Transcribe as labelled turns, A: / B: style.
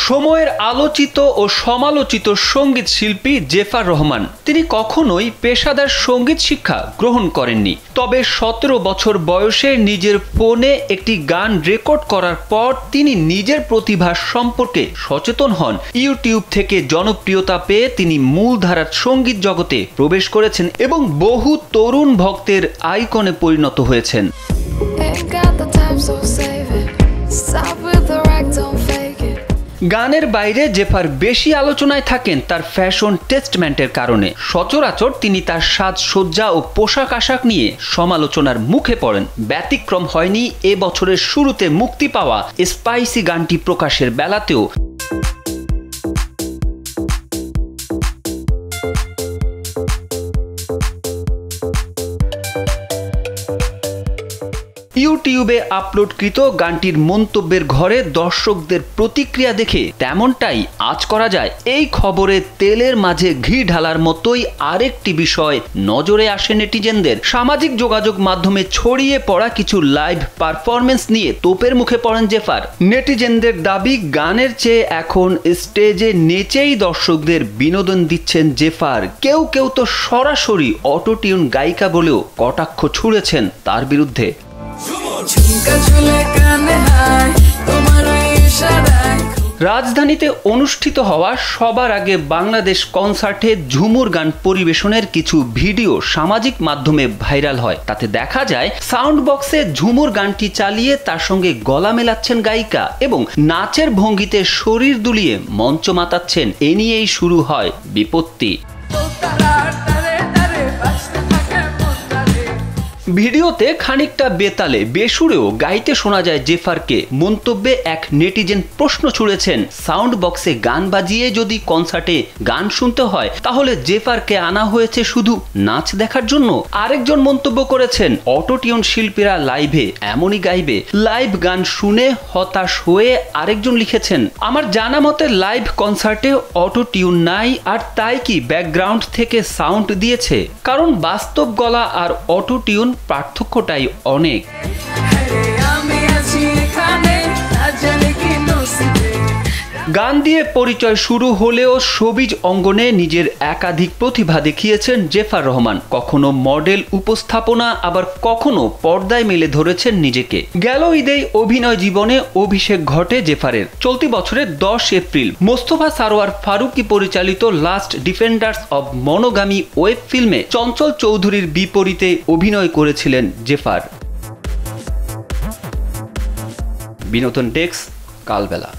A: সময়ের আলোচিত ও সমালোচিত সঙ্গীত শিল্পী জেফার রহমান তিনি কখনোই পেশাদার সঙ্গীত শিক্ষা গ্রহণ করেননি। তবে 17 বছর বয়সে নিজের ফোনে একটি গান রেকর্ড করার পর তিনি নিজের প্রতিভা সম্পর্কে সচেতন হন। ইউটিউব থেকে জনপ্রিয়তা পেয়ে তিনি মূলধারার সঙ্গীত জগতে প্রবেশ করেছেন এবং বহু তরুণ ভক্তের আইকনে পরিণত হয়েছেন। গানের বাইরে জেফার বেশি আলোচনায় থাকেন তার ফ্যাশন টেস্টমেন্টের কারণে। সচরাচর তিনি তার সাজসজ্জা ও পোশাক আশাক নিয়ে সমালোচনার মুখে পড়েন। ব্যতিক্রম হয়নি এ বছরের শুরুতে মুক্তি পাওয়া স্পাইসি গানটি প্রকাশের বেলাতেও। ইউটিউবে আপলোডকৃত গানটির মন্তব্যের ঘরে দর্শকদের প্রতিক্রিয়া দেখে তেমনটাই আঁচ করা যায়। এই খবরে তেলের মাঝে ঘি ঢালার মতোই আরেকটি বিষয় নজরে আসে নেটিজেনদের। সামাজিক যোগাযোগ মাধ্যমে ছড়িয়ে পড়া কিছু লাইভ পারফরমেন্স নিয়ে তোপের মুখে পড়েন জেফার। নেটিজেনদের দাবি, গানের চেয়ে এখন স্টেজে নেচেই দর্শকদের বিনোদন দিচ্ছেন জেফার। কেউ কেউ তো সরাসরি অটোটিউন গায়িকা বলেও কটাক্ষ ছুড়েছেন তার বিরুদ্ধে। রাজধানীতে অনুষ্ঠিত হওয়া সবার আগে বাংলাদেশ কনসার্টে ঝুমুর গান পরিবেশনের কিছু ভিডিও সামাজিক মাধ্যমে ভাইরাল হয়। তাতে দেখা যায় সাউন্ড বক্সে ঝুমুর গানটি চালিয়ে তার সঙ্গে গলা মেলাচ্ছেন গায়িকা এবং নাচের ভঙ্গিতে শরীর দুলিয়ে মঞ্চ মাতাচ্ছেন। এ নিয়েই শুরু হয় বিপত্তি। ভিডিওতে খানিকটা বেতালে বেসুরেও গাইতে শোনা যায় জেফারকে। মন্তব্যে এক নেটিজেন প্রশ্ন ছুড়েছেন, সাউন্ড বক্সে গান বাজিয়ে যদি কনসার্টে গান শুনতে হয় তাহলে জেফারকে আনা হয়েছে শুধু নাচ দেখার জন্য। আরেকজন মন্তব্য করেছেন, অটোটিউন শিল্পীরা লাইভে এমনই গাইবে। লাইভ গান শুনে হতাশ হয়ে আরেকজন লিখেছেন, আমার জানা মতে লাইভ কনসার্টে অটোটিউন নাই, আর তাই কি ব্যাকগ্রাউন্ড থেকে সাউন্ড দিয়েছে? কারণ বাস্তব গলা আর অটোটিউন পার্থক্যটাই অনেক। গান দিয়ে পরিচয় শুরু হলেও শোবিজ অঙ্গনে নিজের একাধিক প্রতিভা দেখিয়েছেন জেফার রহমান। কখনো মডেল উপস্থাপনা, আবার কখনো পর্দায় মেলে ধরেছেন নিজেকে। গেল ঈদেই অভিনয় জীবনে অভিষেক ঘটে জেফারের। চলতি বছরের 10 এপ্রিল মোস্তফা সারোয়ার ফারুকি পরিচালিত last defenders of monogamy web ফিল্মে চঞ্চল চৌধুরীর বিপরীতে অভিনয় করেছিলেন জেফার। বিনোদন ডেস্ক, কালবেলা।